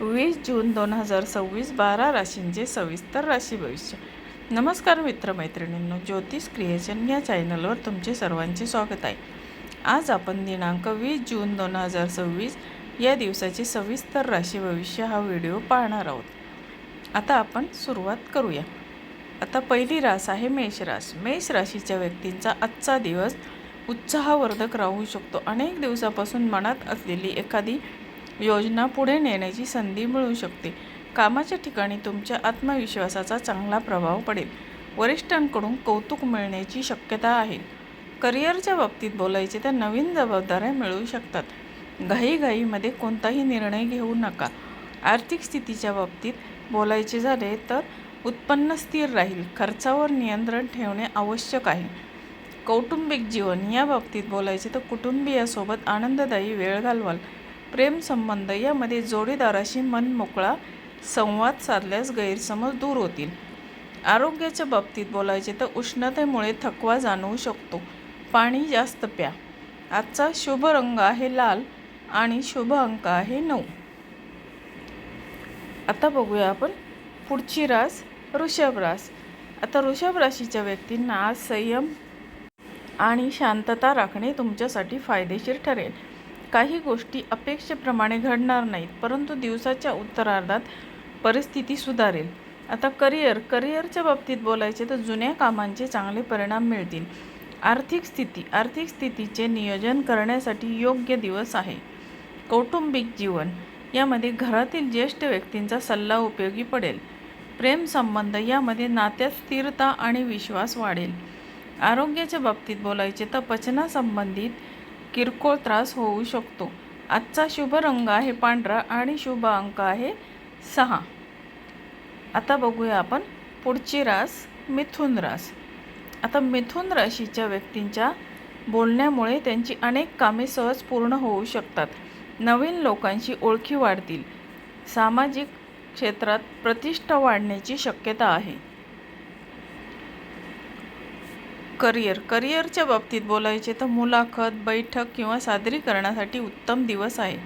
20 जून 2026 12 राशींचे सविस्तर राशी भविष्य. नमस्कार मित्रमैत्रिणींनो, ज्योतिष क्रिएशन या चॅनलवर तुमचे सर्वांचे स्वागत आहे. आज आपण दिनांक 20 जून 2026 या दिवसाचे सविस्तर राशी भविष्य हा व्हिडिओ पाहणार आहोत. आता आपण सुरुवात करूया. आता पहिली रास आहे मेष रास. मेष राशीच्या व्यक्तींचा आजचा दिवस उत्साहवर्धक राहू शकतो. अनेक दिवसापासून मनात असलेली एखादी योजना पुढे नेण्याची संधी मिळू शकते. कामाच्या ठिकाणी तुमच्या आत्मविश्वासाचा चांगला प्रभाव पडेल. वरिष्ठांकडून कौतुक मिळण्याची शक्यता आहे. करिअरच्या बाबतीत बोलायचे तर नवीन जबाबदाऱ्या मिळू शकतात. घाईघाईमध्ये कोणताही निर्णय घेऊ नका. आर्थिक स्थितीच्या बाबतीत बोलायचे झाले तर उत्पन्न स्थिर राहील. खर्चावर नियंत्रण ठेवणे आवश्यक आहे. कौटुंबिक जीवन या बाबतीत बोलायचे तर कुटुंबियासोबत आनंददायी वेळ घालवाल. प्रेमसंबंध यामध्ये जोडीदाराशी मनमोकळा संवाद साधल्यास गैरसमज दूर होतील. आरोग्याच्या बाबतीत बोलायचे तर उष्णतेमुळे थकवा जाणवू शकतो. पाणी जास्त प्या. आजचा शुभ रंग आहे लाल आणि शुभ अंक आहे 9. आता बघूया आपण पुढची रास वृषभ रास. आता वृषभ राशीच्या व्यक्तींना आज संयम आणि शांतता राखणे तुमच्यासाठी फायदेशीर ठरेल. काही गोष्टी अपेक्षेप्रमाणे घडणार नाहीत, परंतु दिवसाच्या उत्तरार्धात परिस्थिती सुधारेल. आता करिअरच्या बाबतीत बोलायचे तर जुन्या कामांचे चांगले परिणाम मिळतील. आर्थिक स्थितीचे नियोजन करण्यासाठी योग्य दिवस आहे. कौटुंबिक जीवन यामध्ये घरातील ज्येष्ठ व्यक्तींचा सल्ला उपयोगी पडेल. प्रेमसंबंध यामध्ये नात्यात स्थिरता आणि विश्वास वाढेल. आरोग्याच्या बाबतीत बोलायचे तर पचनासंबंधित किरकोळ त्रास होऊ शकतो. आजचा शुभ रंग आहे पांढरा आणि शुभ अंक आहे 6. आता बघूया आपण पुढची रास मिथुन रास. आता मिथुन राशीच्या व्यक्तींच्या बोलण्यामुळे त्यांची अनेक कामे सहज पूर्ण होऊ शकतात. नवीन लोकांशी ओळखी वाढतील. सामाजिक क्षेत्रात प्रतिष्ठा वाढण्याची शक्यता आहे. करिअरच्या बाबतीत बोलायचे तर मुलाखत, बैठक किंवा सादरीकरणासाठी उत्तम दिवस आहे.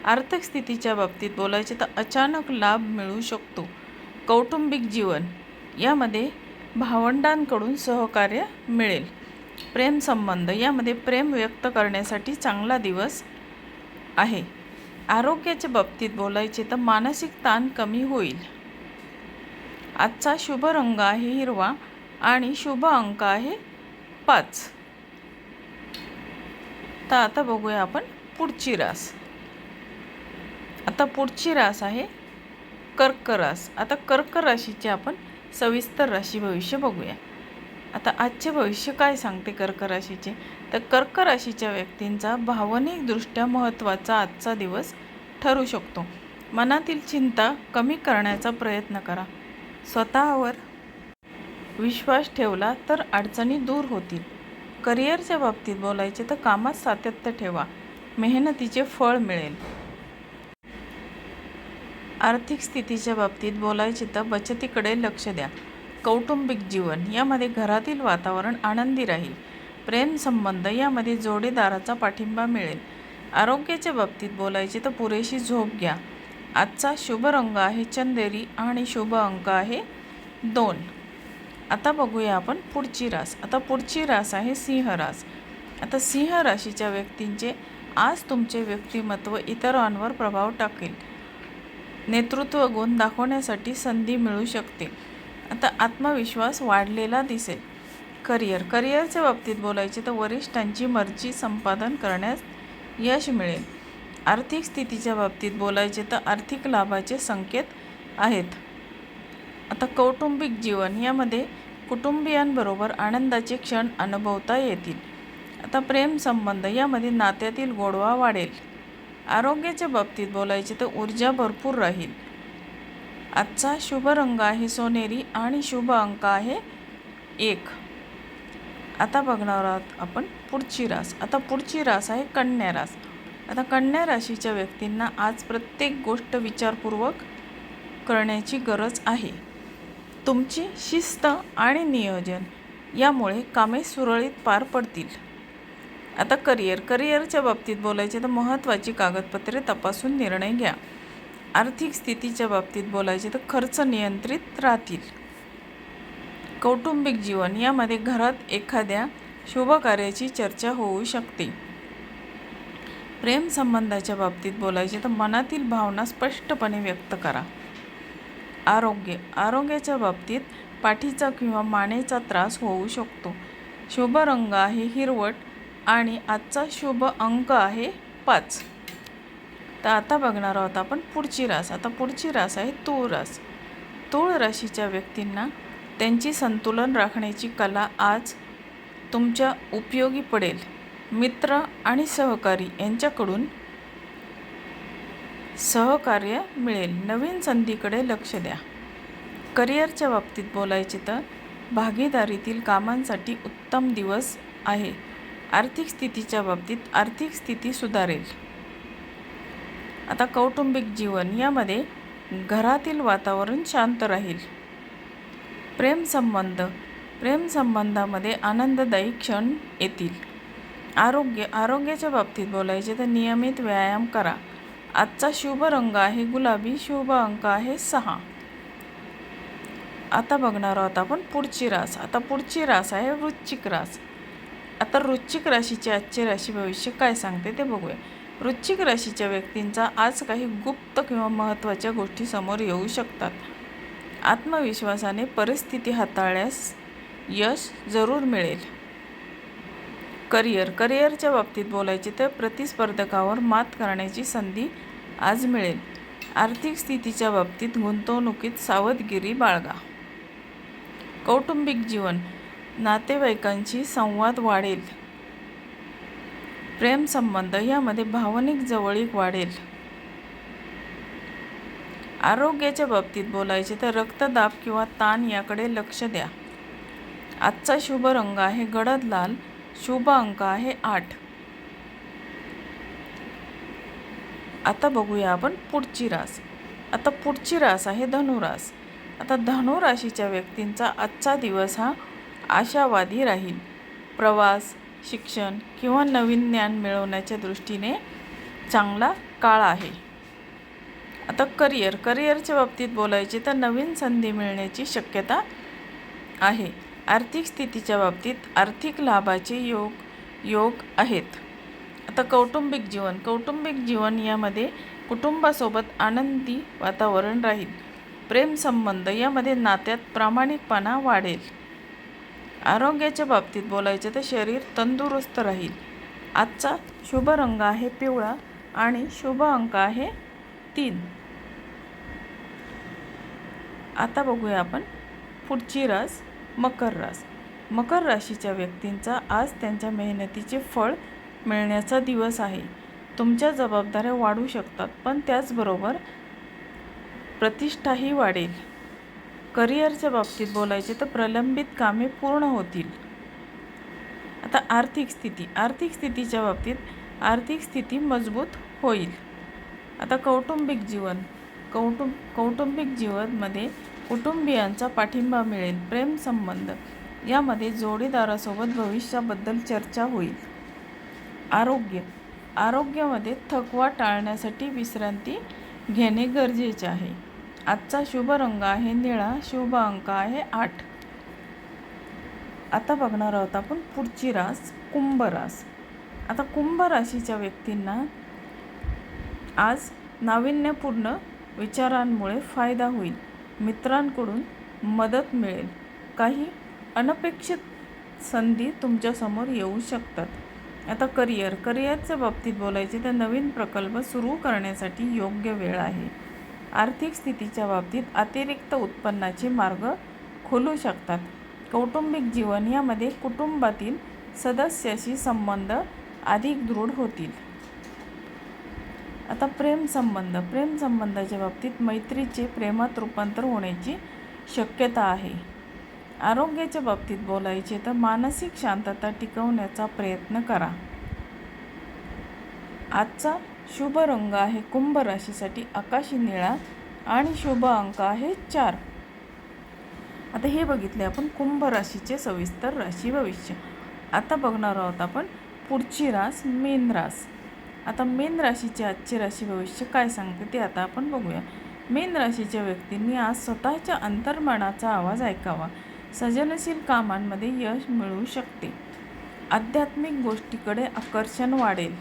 आर्थिक स्थितीच्या बाबतीत बोलायचे तर अचानक लाभ मिळू शकतो. कौटुंबिक जीवन यामध्ये भावंडांकडून सहकार्य मिळेल. प्रेमसंबंध यामध्ये प्रेम व्यक्त करण्यासाठी चांगला दिवस आहे. आरोग्याच्या बाबतीत बोलायचे तर मानसिक ताण कमी होईल. आजचा शुभ रंग आहे हिरवा आणि शुभ अंक आहे 5. तर आता बघूया आपण पुढची रास. आता पुढची रास आहे कर्क रास. आता कर्क राशीचे आपण सविस्तर राशी भविष्य बघूया. आता आजचे भविष्य काय सांगते कर्क राशीचे, तर कर्क राशीच्या व्यक्तींचा भावनिकदृष्ट्या महत्त्वाचा आजचा दिवस ठरू शकतो. मनातील चिंता कमी करण्याचा प्रयत्न करा. स्वतःवर विश्वास ठेवला तर अडचणी दूर होतील. करिअरच्या बाबतीत बोलायचे तर कामात सातत्य ठेवा. मेहनतीचे फळ मिळेल. आर्थिक स्थितीच्या बाबतीत बोलायचे तर बचतीकडे लक्ष द्या. कौटुंबिक जीवन यामध्ये घरातील वातावरण आनंदी राहील. प्रेमसंबंध यामध्ये जोडीदाराचा पाठिंबा मिळेल. आरोग्याच्या बाबतीत बोलायचे तर पुरेशी झोप घ्या. आजचा शुभ रंग आहे चंदेरी आणि शुभ अंक आहे 2. आता बघूया आपण पुढची रास. आता पुढची रास आहे सिंह रास. आता सिंह राशीच्या व्यक्तींचे आज तुमचे व्यक्तिमत्व इतरांवर प्रभाव टाकेल. नेतृत्व गुण दाखवण्यासाठी संधी मिळू शकते. आता आत्मविश्वास वाढलेला दिसेल. करिअरच्या बाबतीत बोलायचे तर वरिष्ठांची मर्जी संपादन करण्यास यश मिळेल. आर्थिक स्थितीच्या बाबतीत बोलायचे तर आर्थिक लाभाचे संकेत आहेत. आता कौटुंबिक जीवन यामध्ये कुटुंबियांबरोबर आनंदाचे क्षण अनुभवता येतील. आता प्रेमसंबंध यामध्ये नात्यातील गोडवा वाढेल. आरोग्याच्या बाबतीत बोलायचे तर ऊर्जा भरपूर राहील. आजचा शुभ रंग आहे सोनेरी आणि शुभ अंक आहे 1. आता बघणार आहोत आपण पुढची रास. आता पुढची रास आहे कन्या रास. आता कन्या राशीच्या व्यक्तींना आज प्रत्येक गोष्ट विचारपूर्वक करण्याची गरज आहे. तुमची शिस्त आणि नियोजन यामुळे कामे सुरळीत पार पडतील. आता करिअरच्या बाबतीत बोलायचे तर महत्त्वाची कागदपत्रे तपासून निर्णय घ्या. आर्थिक स्थितीच्या बाबतीत बोलायचे तर खर्च नियंत्रित राहतील. कौटुंबिक जीवन यामध्ये घरात एखाद्या शुभ कार्याची चर्चा होऊ शकते. प्रेम संबंधाच्या बाबतीत बोलायचे तर मनातील भावना स्पष्टपणे व्यक्त करा. आरोग्याच्या बाबतीत पाठीचा किंवा मानेचा त्रास होऊ शकतो. शुभ रंग आहे हिरवट आणि आजचा शुभ अंक आहे 5. तर आता बघणार आहोत आपण पुढची रास. आता पुढची रास आहे तूळ रास. तूळ राशीच्या व्यक्तींना त्यांची संतुलन राखण्याची कला आज तुमच्या उपयोगी पडेल. मित्र आणि सहकारी यांच्याकडून सहकार्य मिळेल. नवीन संधीकडे लक्ष द्या. करिअरच्या बाबतीत बोलायचे तर भागीदारीतील कामांसाठी उत्तम दिवस आहे. आर्थिक स्थितीच्या बाबतीत आर्थिक स्थिती सुधारेल. आता कौटुंबिक जीवन यामध्ये घरातील वातावरण शांत राहील. प्रेमसंबंधामध्ये आनंददायी क्षण येतील. आरोग्याच्या बाबतीत बोलायचे तर नियमित व्यायाम करा. आजचा शुभ रंग आहे गुलाबी, शुभ अंक आहे 6. आता बघणार आहोत आपण पुढची रास. आता पुढची रास आहे वृश्चिक रास. आता वृश्चिक राशीचे आजचे राशी भविष्य काय सांगते ते बघूया. वृश्चिक राशीच्या व्यक्तींचा आज काही गुप्त किंवा महत्त्वाच्या गोष्टी समोर येऊ शकतात. आत्मविश्वासाने परिस्थिती हाताळल्यास यश जरूर मिळेल. करिअरच्या बाबतीत बोलायचे तर प्रतिस्पर्धकावर मात करण्याची संधी आज मिळेल. आर्थिक स्थितीच्या बाबतीत गुंतवणुकीत सावधगिरी बाळगा. कौटुंबिक जीवन नातेवाईकांशी संवाद वाढेल. प्रेमसंबंध यामध्ये भावनिक जवळीक वाढेल. आरोग्याच्या बाबतीत बोलायचे तर रक्तदाब किंवा ताण याकडे लक्ष द्या. आजचा शुभ रंग आहे गडद लाल, शुभ अंक आहे 8. आता बघूया आपण पुढची रास. आता पुढची रास आहे धनुरास. आता धनुराशीच्या व्यक्तींचा आजचा दिवस हा आशावादी राहील. प्रवास, शिक्षण किंवा नवीन ज्ञान मिळवण्याच्या दृष्टीने चांगला काळ आहे. आता करिअरच्या बाबतीत बोलायचे तर नवीन संधी मिळण्याची शक्यता आहे. आर्थिक स्थितीच्या बाबतीत आर्थिक लाभाचे योग आहेत. आता कौटुंबिक जीवन यामध्ये कुटुंबासोबत आनंदी वातावरण राहील. प्रेमसंबंध यामध्ये नात्यात प्रामाणिकपणा वाढेल. आरोग्याच्या बाबतीत बोलायचे तर शरीर तंदुरुस्त राहील. आजचा शुभ रंग आहे पिवळा आणि शुभ अंक आहे 3. आता बघूया आपण पुढची रास मकर रास. मकर राशीच्या व्यक्तींचा आज त्यांच्या मेहनतीचे फळ मिळण्याचा दिवस आहे. तुमच्या जबाबदाऱ्या वाढू शकतात, पण त्याचबरोबर प्रतिष्ठाही वाढेल. करिअरच्या बाबतीत बोलायचे तर प्रलंबित कामे पूर्ण होतील. आता आर्थिक स्थितीच्या बाबतीत आर्थिक स्थिती मजबूत होईल. आता कौटुंबिक जीवनमध्ये कुटुंबियांचा पाठिंबा मिळेल. प्रेमसंबंध यामध्ये जोडीदारासोबत भविष्याबद्दल चर्चा होईल. आरोग्यामध्ये थकवा टाळण्यासाठी विश्रांती घेणे गरजेचे आहे. आजचा शुभ रंग आहे निळा, शुभ अंक आहे 8. आता बघणार आहोत आपण पुढची रास कुंभ रास. आता कुंभ राशीच्या व्यक्तींना आज नाविन्यपूर्ण विचारांमुळे फायदा होईल. मित्रांकडून मदत मिळेल. काही अनपेक्षित संधी तुमच्यासमोर येऊ शकतात. आता करिअरच्या बाबतीत बोलायचे तर नवीन प्रकल्प सुरू करण्यासाठी योग्य वेळ आहे. आर्थिक स्थितीच्या बाबतीत अतिरिक्त उत्पन्नाचे मार्ग खुलू शकतात. कौटुंबिक जीवन यामध्ये कुटुंबातील सदस्याशी संबंध अधिक दृढ होतील. आता प्रेमसंबंधाच्या बाबतीत मैत्रीचे प्रेमात रूपांतर होण्याची शक्यता आहे. आरोग्याच्या बाबतीत बोलायचे तर मानसिक शांतता टिकवण्याचा प्रयत्न करा. आजचा शुभ रंग आहे कुंभ राशीसाठी आकाशी निळा आणि शुभ अंक आहे 4. आता हे बघितले आपण कुंभ राशीचे सविस्तर राशी भविष्य. आता बघणार आहोत आपण पुढची रास मीन रास. आता मीन राशीचे आजचे राशी भविष्य काय सांगते ते आता आपण बघूया. मीन राशीच्या व्यक्तींनी आज स्वतःच्या अंतर्मनाचा आवाज ऐकावा. सर्जनशील कामांमध्ये यश मिळू शकते. आध्यात्मिक गोष्टीकडे आकर्षण वाढेल.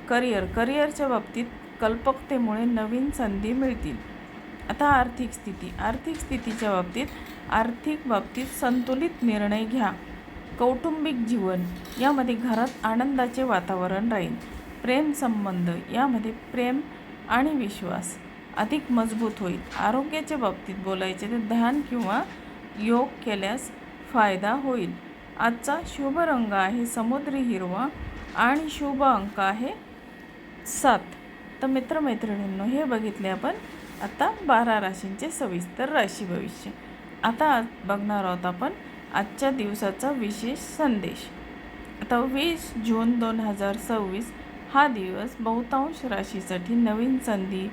करिअरच्या बाबतीत कल्पकतेमुळे नवीन संधी मिळतील. आता आर्थिक स्थितीच्या बाबतीत संतुलित निर्णय घ्या. कौटुंबिक जीवन यामध्ये घरात आनंदाचे वातावरण राहील. प्रेम संबंध यामध्ये प्रेम आणि विश्वास अधिक मजबूत होईल. आरोग्याच्या बाबतीत बोलायचे तर ध्यान किंवा योग केल्यास फायदा होईल. आजचा शुभ रंग आहे समुद्री हिरवा आणि शुभ अंक आहे 7. तर मित्रमैत्रिणींनो, हे बघितले आपण आता 12 राशींचे सविस्तर राशी भविष्य. आता बघणार आहोत आपण आजच्या दिवसाचा विशेष संदेश. आता 20 जून 2026 हा दिवस बहुतांश राशीसाठी नवीन संधी,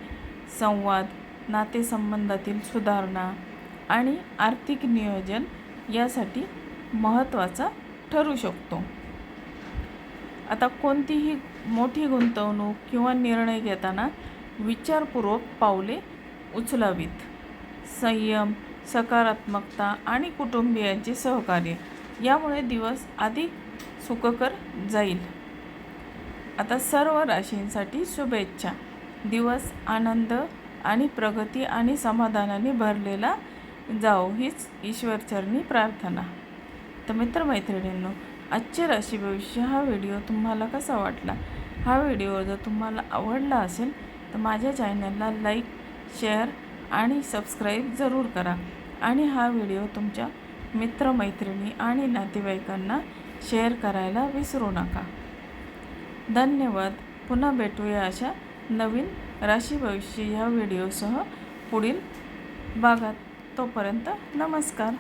संवाद, नातेसंबंधातील सुधारणा आणि आर्थिक नियोजन यासाठी महत्त्वाचा ठरू शकतो. आता कोणतीही मोठी गुंतवणूक किंवा निर्णय घेताना विचारपूर्वक पावले उचलावीत. संयम, सकारात्मकता आणि कुटुंबियांचे सहकार्य यामुळे दिवस अधिक सुखकर जाईल. आता सर्व राशींसाठी शुभेच्छा. दिवस आनंद आणि प्रगती आणि समाधानाने भरलेला जाओ हीच ईश्वरचरणी प्रार्थना. तर मित्रमैत्रिणींनो, आजचे राशी भविष्य हा व्हिडिओ तुम्हाला कसा वाटला? हा व्हिडिओ जर तुम्हाला आवडला असेल तर माझ्या चॅनलला लाईक, शेअर आणि सबस्क्राईब जरूर करा. आणि हा व्हिडिओ तुमच्या मित्रमैत्रिणी आणि नातेवाईकांना शेअर करायला विसरू नका. धन्यवाद. पुन्हा भेटूया अशा नवीन राशी भविष्य या व्हिडिओसह पुढील भागात. तोपर्यंत नमस्कार.